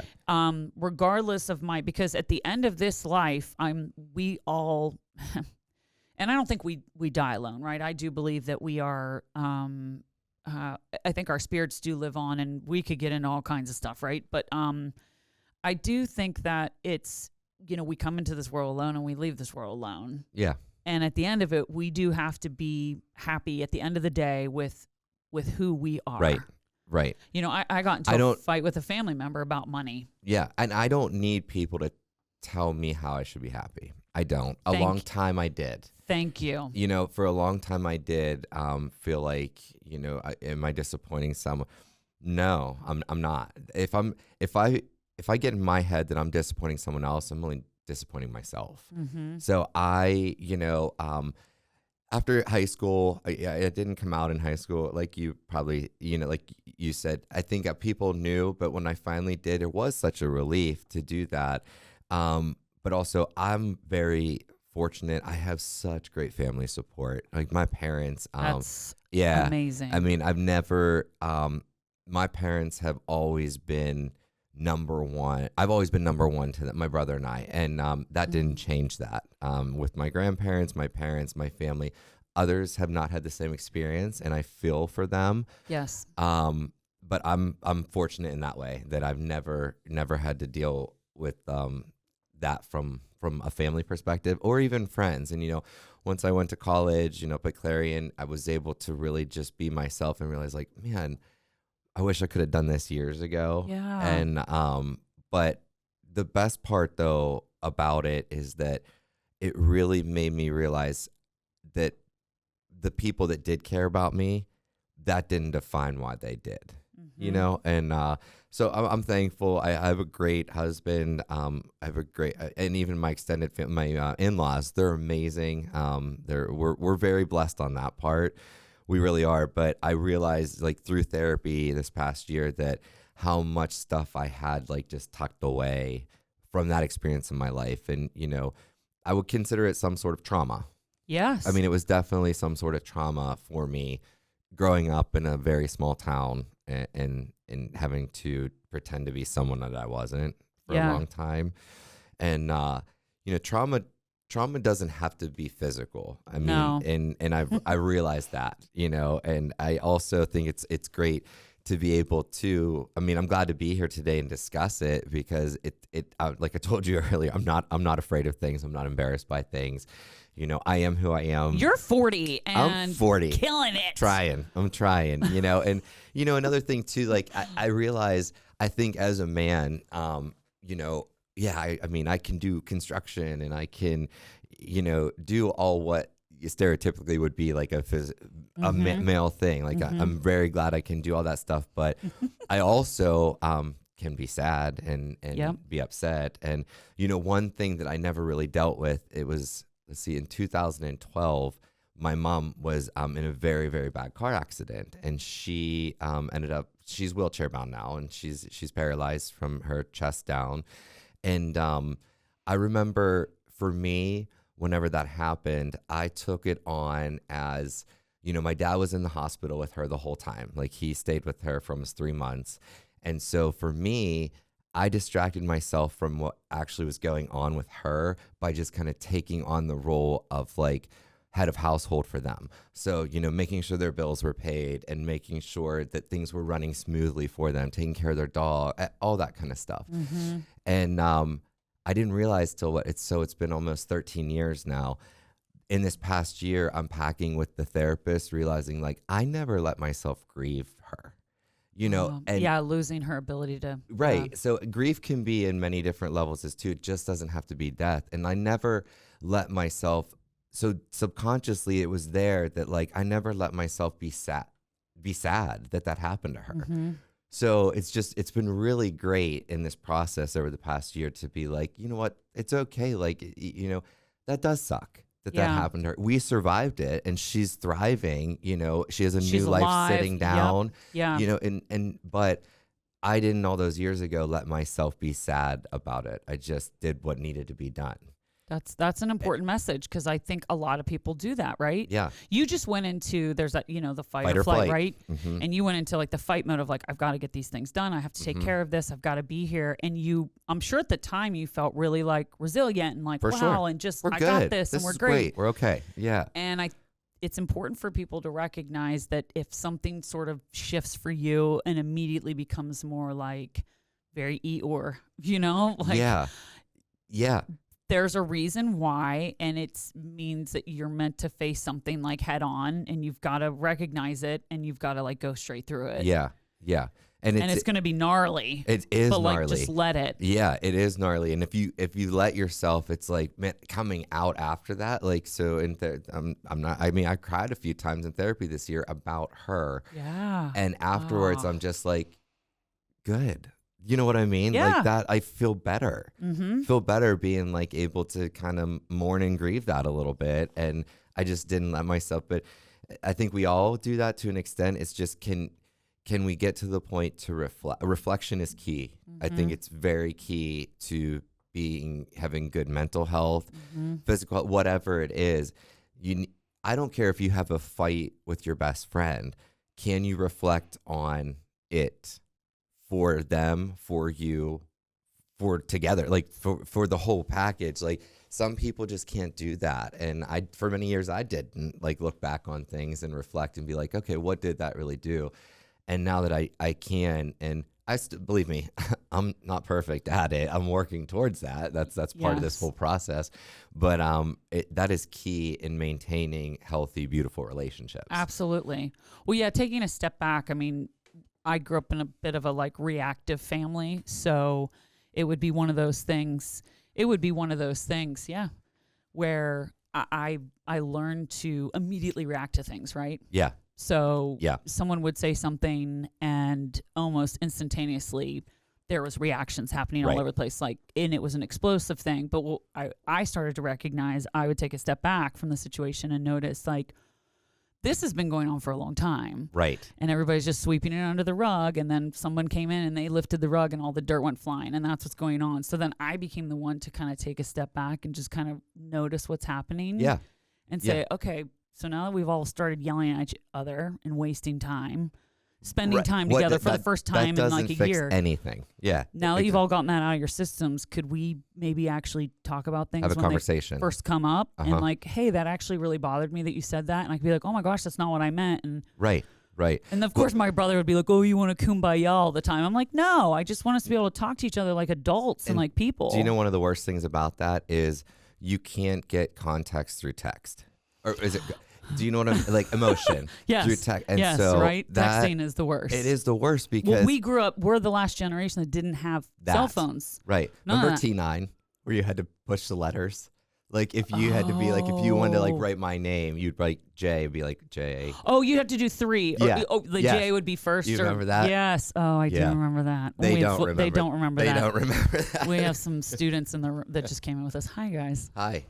Regardless of because at the end of this life, we all, and I don't think we die alone, right? I do believe that we are I think our spirits do live on, and we could get into all kinds of stuff, right? But I do think that it's, we come into this world alone and we leave this world alone. Yeah. And at the end of it, we do have to be happy at the end of the day with who we are. Right. I got into a fight with a family member about money. Yeah, and I don't need people to tell me how I should be happy. I don't. A long time I did. Thank you. For a long time I did feel like, am I disappointing someone? No, I'm not. If I get in my head that I'm disappointing someone else, I'm only disappointing myself. Mm-hmm. So I, after high school, I didn't come out in high school like you probably, like you said. I think people knew, but when I finally did, it was such a relief to do that. But also, I'm very fortunate. I have such great family support. Like my parents. That's amazing. I mean, I've never. My parents have always been number one. I've always been number one to them, my brother and I, and that didn't change that. With my grandparents, my parents, my family, others have not had the same experience, and I feel for them. Yes. But I'm fortunate in that way that I've never had to deal with that from a family perspective or even friends. And once I went to college, up at Clarion, I was able to really just be myself and realize, like, man, I wish I could have done this years ago. Yeah. And but the best part though about it is that it really made me realize that the people that did care about me, that didn't define why they did. And so I'm thankful. I have a great husband. I have a great, and even my extended family, my in-laws, they're amazing. We're very blessed on that part. We really are. But I realized, like, through therapy this past year, that how much stuff I had, like, just tucked away from that experience in my life. And, I would consider it some sort of trauma. Yes. I mean, it was definitely some sort of trauma for me growing up in a very small town and having to pretend to be someone that I wasn't for a long time. And, trauma doesn't have to be physical. I mean, No. and I realized that, and I also think it's great to be able to, I mean, I'm glad to be here today and discuss it because like I told you earlier, I'm not afraid of things. I'm not embarrassed by things. I am who I am. You're 40 and I'm 40. Killing it. I'm trying, and, another thing too, like I realize, I think as a man, I mean, I can do construction and I can, do all what stereotypically would be like a male thing. Like I'm very glad I can do all that stuff, but I also can be sad and be upset. And, one thing that I never really dealt with, it was, let's see, in 2012, my mom was in a very, very bad car accident, and she ended up, she's wheelchair bound now, and she's paralyzed from her chest down. And I remember, for me, whenever that happened, I took it on as, my dad was in the hospital with her the whole time. Like, he stayed with her for almost 3 months. And so for me, I distracted myself from what actually was going on with her by just kind of taking on the role of, like, head of household for them. So, making sure their bills were paid and making sure that things were running smoothly for them, taking care of their dog, all that kind of stuff. Mm-hmm. And I didn't realize till it's been almost 13 years now. In this past year, unpacking with the therapist, realizing, like, I never let myself grieve her. And losing her ability to. Right. So grief can be in many different levels as too. It just doesn't have to be death. And I never let myself, so subconsciously it was there that, like, I never let myself be sad that happened to her. Mm-hmm. So it's been really great in this process over the past year to be like, you know what, it's okay. Like, that does suck that happened to her. We survived it, and she's thriving. She has a new life alive. sitting down. Yep. Yeah. But I didn't all those years ago let myself be sad about it. I just did what needed to be done. That's an important message, because I think a lot of people do that, right? Yeah. You just went into, there's that, the fight or flight, right? Mm-hmm. And you went into, like, the fight mode of, like, I've got to get these things done. I have to take care of this. I've got to be here. And I'm sure at the time you felt really, like, resilient and like, For wow, sure. and just, We're I good. got this and we're is great. We're okay. Yeah. And it's important for people to recognize that if something sort of shifts for you and immediately becomes more like very Eeyore, like yeah, there's a reason why, and it means that you're meant to face something like head on, and you've got to recognize it, and you've got to like go straight through it. yeah. And it's going to be gnarly. It is but gnarly. Like just let it. Yeah, it is gnarly. And if you let yourself, it's like, man, coming out after that. Like, so I cried a few times in therapy this year about her. Yeah. And afterwards, I'm just like, good. You know what I mean? Yeah. Like that, I feel better. Mm-hmm. Feel better being like able to kind of mourn and grieve that a little bit. And I just didn't let myself. But I think we all do that to an extent. It's just can we get to the point to reflect? Reflection is key. I think it's very key to having good mental health, physical, whatever it is. I don't care if you have a fight with your best friend. Can you reflect on it for them, for you, for together, like for the whole package? Like some people just can't do that. And for many years I didn't like look back on things and reflect and be like, okay, what did that really do? And now that I can, and believe me, I'm not perfect at it. I'm working towards that. That's part of this whole process. But that is key in maintaining healthy, beautiful relationships. Absolutely. Well, yeah, taking a step back, I mean, I grew up in a bit of a like reactive family. So it would be one of those things. Yeah, where I learned to immediately react to things, right? Yeah. So someone would say something and almost instantaneously there was reactions happening all over the place, and it was an explosive thing. But what I started to recognize, I would take a step back from the situation and notice like, this has been going on for a long time. Right. And everybody's just sweeping it under the rug, and then someone came in and they lifted the rug and all the dirt went flying, and that's what's going on. So then I became the one to kind of take a step back and just kind of notice what's happening. Yeah. And say, okay, so now that we've all started yelling at each other and wasting time, spending time together for the first time in like a year. Anything. Yeah. Now that you've all gotten that out of your systems, could we maybe actually talk about things Have a when conversation. they first come up and like, hey, that actually really bothered me that you said that, and I could be like, oh my gosh, that's not what I meant. And right. And of course, my brother would be like, oh, you want to kumbaya all the time. I'm like, no, I just want us to be able to talk to each other like adults and like people. Do you know one of the worst things about that is you can't get context through text? Or is it? Do you know what I'm like? Emotion. Yes. Through text. And yes. so Right. Texting is the worst. It is the worst because we grew up. We're the last generation that didn't have cell phones. Right. Remember T9 where you had to push the letters? Like if you had to be like, if you wanted to like wite my name, you'd write J, it'd be like J. Oh, you'd have to do 3. Yeah. The J would be first. You remember that? Yes. Oh, I do remember that. They don't remember. They don't remember that. They don't remember that. We have some students in the room that just came in with us. Hi, guys. Hi.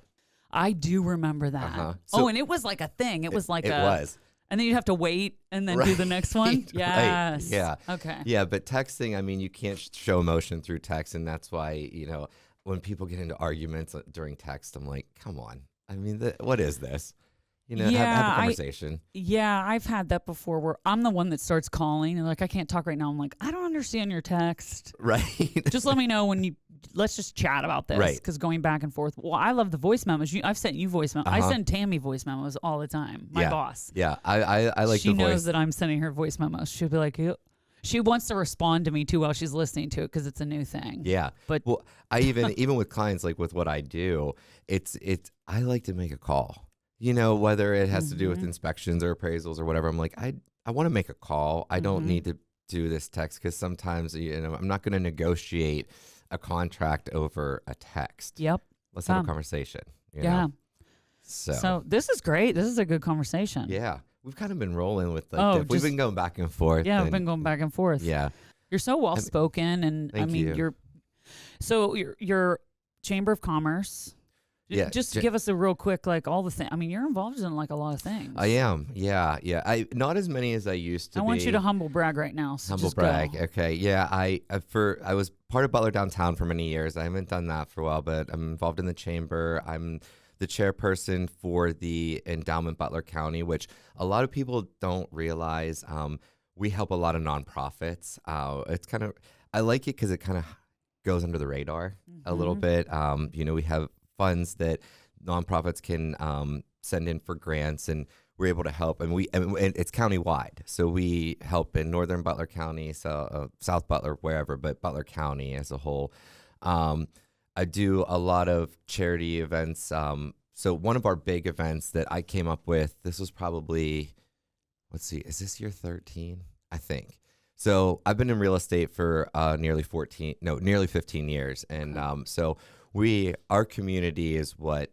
I do remember that. So and it was like a thing. It was like it was. And then you'd have to wait and then do the next one. Yes. Right. Yeah. Okay. Yeah, but texting, I mean, you can't show emotion through text, and that's why, when people get into arguments during text, I'm like, come on. I mean, what is this? Have a conversation. I've had that before where I'm the one that starts calling and like, I can't talk right now. I'm like, I don't understand your text. Right. Just let me know let's just chat about this. Right. Because going back and forth. Well, I love the voice memos. I've sent you voice memos. I send Tammy voice memos all the time. My boss. Yeah. I like she the voice. She knows that I'm sending her voice memos. She'll be like, she wants to respond to me too while she's listening to it because it's a new thing. Yeah. But I even with clients, like with what I do, I like to make a call. Whether it has to do with inspections or appraisals or whatever, I'm like, I want to make a call. I don't need to do this text because sometimes, I'm not going to negotiate a contract over a text. Yep. Let's have a conversation. Yeah. Know? So this is great. This is a good conversation. Yeah. We've kind of been rolling with we've been going back and forth. Yeah, we've been going back and forth. Yeah. You're so well spoken, and Thank you. you're Chamber of Commerce. Yeah, just give us a real quick, like all the things. I mean, you're involved in like a lot of things. I am. Yeah. I not as many as I used to. I want you to humble brag right now. So humble brag. Go. Okay. Yeah. I was part of Butler Downtown for many years. I haven't done that for a while, but I'm involved in the chamber. I'm the chairperson for the endowment Butler County, which a lot of people don't realize. We help a lot of nonprofits. It's kind of, I like it because it kind of goes under the radar a little bit. We have funds that nonprofits can send in for grants, and we're able to help, and it's countywide. So we help in northern Butler County, so South Butler, wherever, but Butler County as a whole. I do a lot of charity events. So one of our big events that I came up with, this was probably, let's see, is this year 13? I think. So I've been in real estate for nearly 15 years. And so our community is what,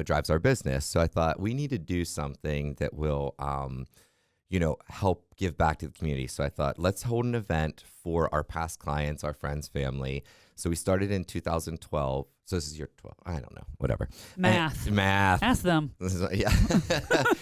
drives our business. So I thought we need to do something that will, help give back to the community. So I thought, let's hold an event for our past clients, our friends, family. So we started in 2012. So this is year 12. I don't know, whatever. Math. Ask them. Yeah.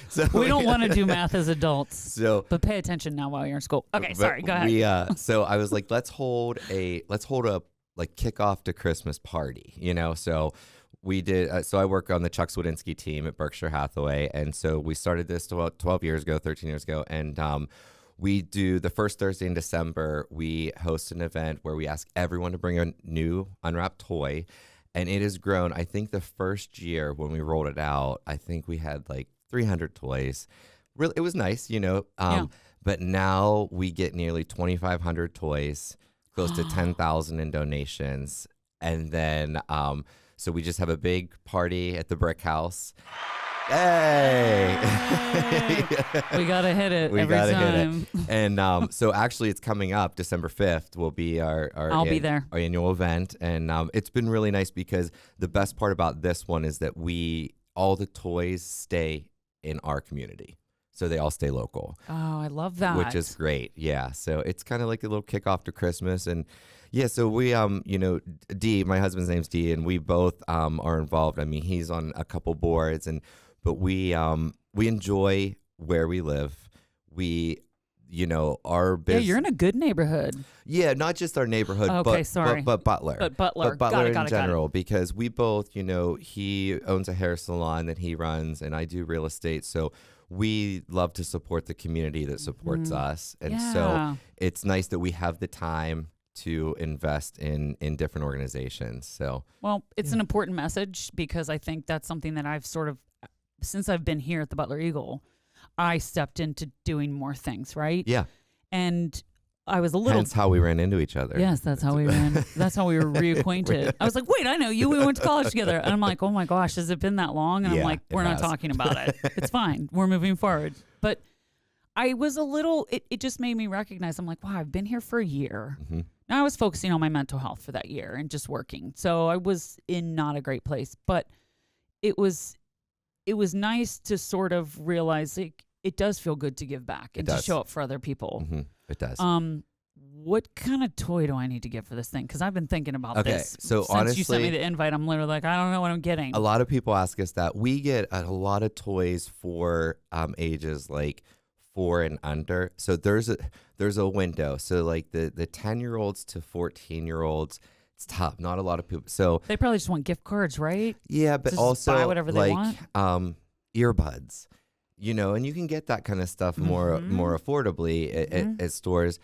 So we don't want to do math as adults. But pay attention now while you're in school. Okay, sorry. Go ahead. So I was like, let's hold a like kickoff to Christmas party. So we did. So I work on the Chuck Swedinsky team at Berkshire Hathaway, and so we started this 13 years ago, and we do the first Thursday in December. We host an event where we ask everyone to bring a new unwrapped toy. And it has grown. I think the first year when we rolled it out, I think we had like 300 toys. Really, it was nice, But now we get nearly 2,500 toys, close to 10,000 in donations. And then, so we just have a big party at the Brick House. Hey! We gotta hit it every time. And so actually, it's coming up. December 5th will be our be there. Our annual event, and it's been really nice because the best part about this one is that all the toys stay in our community, so they all stay local. Oh, I love that. Which is great. Yeah. So it's kind of like a little kickoff to Christmas, and yeah. So we, D, my husband's name's D, and we both are involved. I mean, he's on a couple boards, but we enjoy where we live. We, our business. Yeah, you're in a good neighborhood. Yeah, not just our neighborhood, but Butler. But Butler. But Butler in general, because we both, he owns a hair salon that he runs, and I do real estate. So we love to support the community that supports us. And so it's nice that we have the time to invest in different organizations. So, well, it's an important message, because I think that's something that I've sort of, since I've been here at the Butler Eagle, I stepped into doing more things, right? Yeah. And I was a little... Hence how we ran into each other. Yes, that's how we ran. That's how we were reacquainted. I was like, wait, I know you. We went to college together. And I'm like, oh my gosh, has it been that long? And I'm like, we're not talking about it. It's fine. We're moving forward. But I was a little... It just made me recognize, I'm like, wow, I've been here for a year. Mm-hmm. Now I was focusing on my mental health for that year and just working. So I was in not a great place. But it was nice to sort of realize it does feel good to give back and to show up for other people. Mm-hmm. It does. What kind of toy do I need to get for this thing? Because I've been thinking about this. So since honestly, you sent me the invite, I'm literally like, I don't know what I'm getting. A lot of people ask us that. We get a lot of toys for ages like 4 and under. So there's a window. So like the 10-year-olds to 14-year-olds, it's tough. Not a lot of people. So they probably just want gift cards, right? Yeah, but just also buy whatever they want. Earbuds, and you can get that kind of stuff more affordably at stores.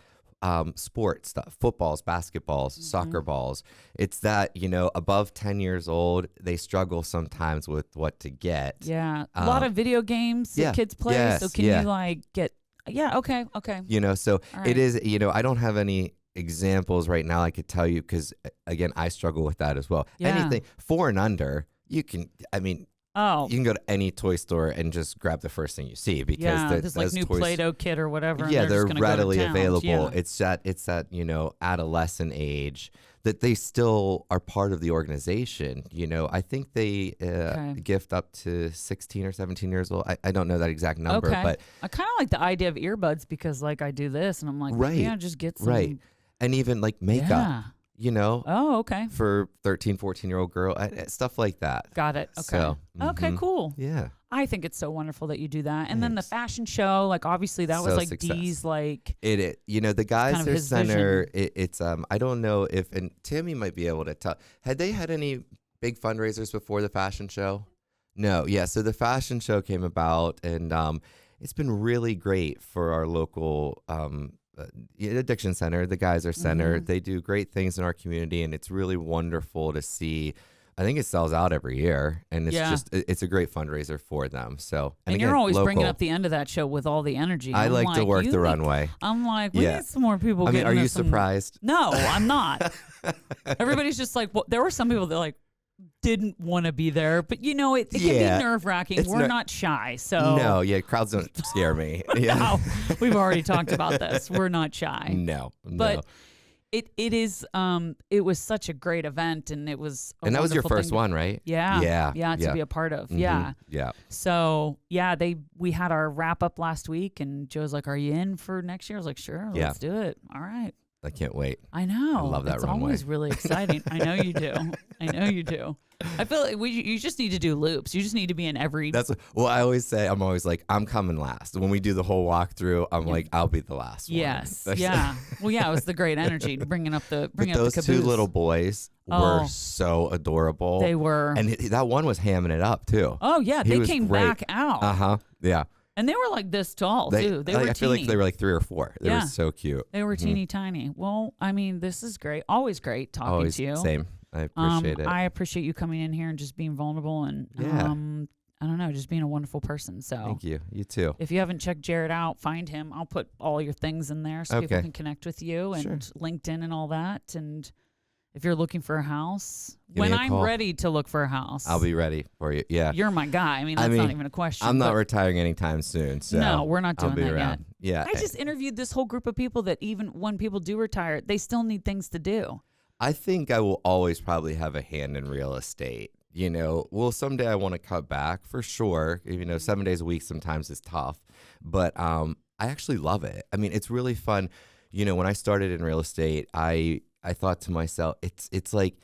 Sports stuff, footballs, basketballs, soccer balls. It's that, above 10 years old, they struggle sometimes with what to get. Yeah. A lot of video games that kids play. Yes, so can you get, okay. So right. It is, I don't have any examples right now I could tell you, because again, I struggle with that as well. Yeah. Anything 4 and under, you can go to any toy store and just grab the first thing you see, because there's like new Play-Doh kit or whatever. Yeah, and they're just readily go to town. available. Yeah. It's that adolescent age that they still are part of the organization. I think they gift up to 16 or 17 years old. I don't know that exact number, but I kind of like the idea of earbuds, because like I do this and I'm like, just get some. Right. And even like makeup. Yeah. Oh, okay. For 13, 14-year-old girl, stuff like that. Got it. Okay. So, Okay, cool. Yeah. I think it's so wonderful that you do that. And then the fashion show, like obviously that was like success. Dee's like. The guys kind of are his center. It's I don't know if, and Tammy might be able to tell. Had they had any big fundraisers before the fashion show? No. Yeah. So the fashion show came about, and it's been really great for our local addiction center. The guys are center. They do great things in our community, and it's really wonderful to see I think it sells out every year, and it's Yeah. just it's a great fundraiser for them. So And again, you're always local. bringing up the end of that show with all the energy. I I'm like to work you the need- runway. I'm like, we Yeah. need some more people. I mean, getting are you us some- surprised? No, I'm not. Everybody's just like, well, there were some people that like didn't want to be there, but it can Yeah. be nerve wracking. It's We're ner- not shy, so No, yeah, crowds don't scare me. Yeah. No, we've already talked about this. We're not shy. No, But no. it is it was such a great event, and it was a And that was your wonderful first thing to- one, right? Yeah, Yeah. to be a part of. Mhm. Yeah. Yeah. So we had our wrap up last week, and Joe's like, "Are you in for next year?" I was like, "Sure, Yeah. let's do it." All right. I can't wait. I know. I love that It's runway. always really exciting. I know you do. I know you do. I feel like you just need to do loops. You just need to be in every. That's well, I always say. I'm always like, I'm coming last. When we do the whole walkthrough, I'm like, I'll be the last one. Yes. Yeah. Well, yeah. It was the great energy bringing up the But the those caboose. two little boys Oh. were so adorable. They were. and that one was hamming it up too. Oh yeah, He they was came great. back out, Yeah. and they were like this tall too. They were I teeny. feel like they were like 3 or 4. They Yeah. were so cute. They were teeny tiny. Well, I mean, this is great. Always great talking Always to you. same. I appreciate it. I appreciate you coming in here and just being vulnerable and Yeah. I don't know, just being a wonderful person. So Thank you. You too. if you haven't checked Jared out, find him. I'll put all your things in there so people Okay. can connect with you and Sure. LinkedIn and all that. And if you're looking for a house, Give when me a I'm call. ready to look for a house, I'll be ready for you. Yeah. You're my guy. I mean, that's not even a question. I'm not but- retiring anytime soon. So No, we're not I'll doing be that around. Yeah. I just interviewed this whole group of people that even when people do retire, they still need things to do. I think I will always probably have a hand in real estate. Well, someday I want to cut back for sure. 7 days a week sometimes is tough, but I actually love it. I mean, it's really fun. When I started in real estate, I thought to myself, it's like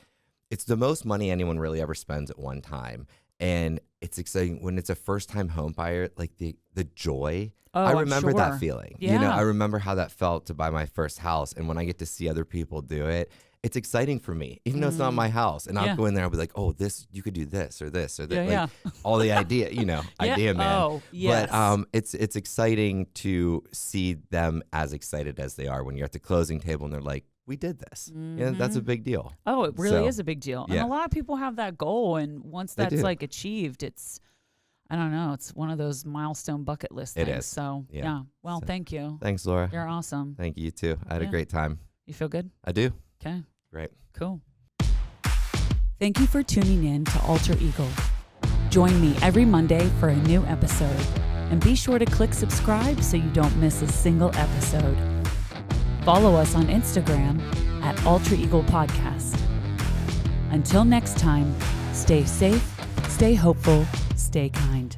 it's the most money anyone really ever spends at one time, and it's exciting when it's a first time home buyer. Like the joy. Oh, I I'm remember sure. that feeling. Yeah. I remember how that felt to buy my first house, and when I get to see other people do it. It's exciting for me, even though it's not my house. And I'll Yeah. go in there, I'll be like, oh, you could do this or this or that. Yeah, like, all the idea, idea man. Oh, yes. But it's exciting to see them as excited as they are when you're at the closing table and they're like, we did this. That's a big deal. Oh, it really So, is a big deal. yeah. And a lot of people have that goal. And once They that's do. like achieved, I don't know, it's one of those milestone bucket list It things. is. So, Yeah. Well, So, thank you. Thanks, Laura. You're awesome. Thank you, too. I had Yeah. a great time. You feel good? I do. Okay, Great. cool. Thank you for tuning in to Alter Eagle. Join me every Monday for a new episode. And be sure to click subscribe so you don't miss a single episode. Follow us on Instagram at Alter Eagle Podcast. Until next time, stay safe, stay hopeful, stay kind.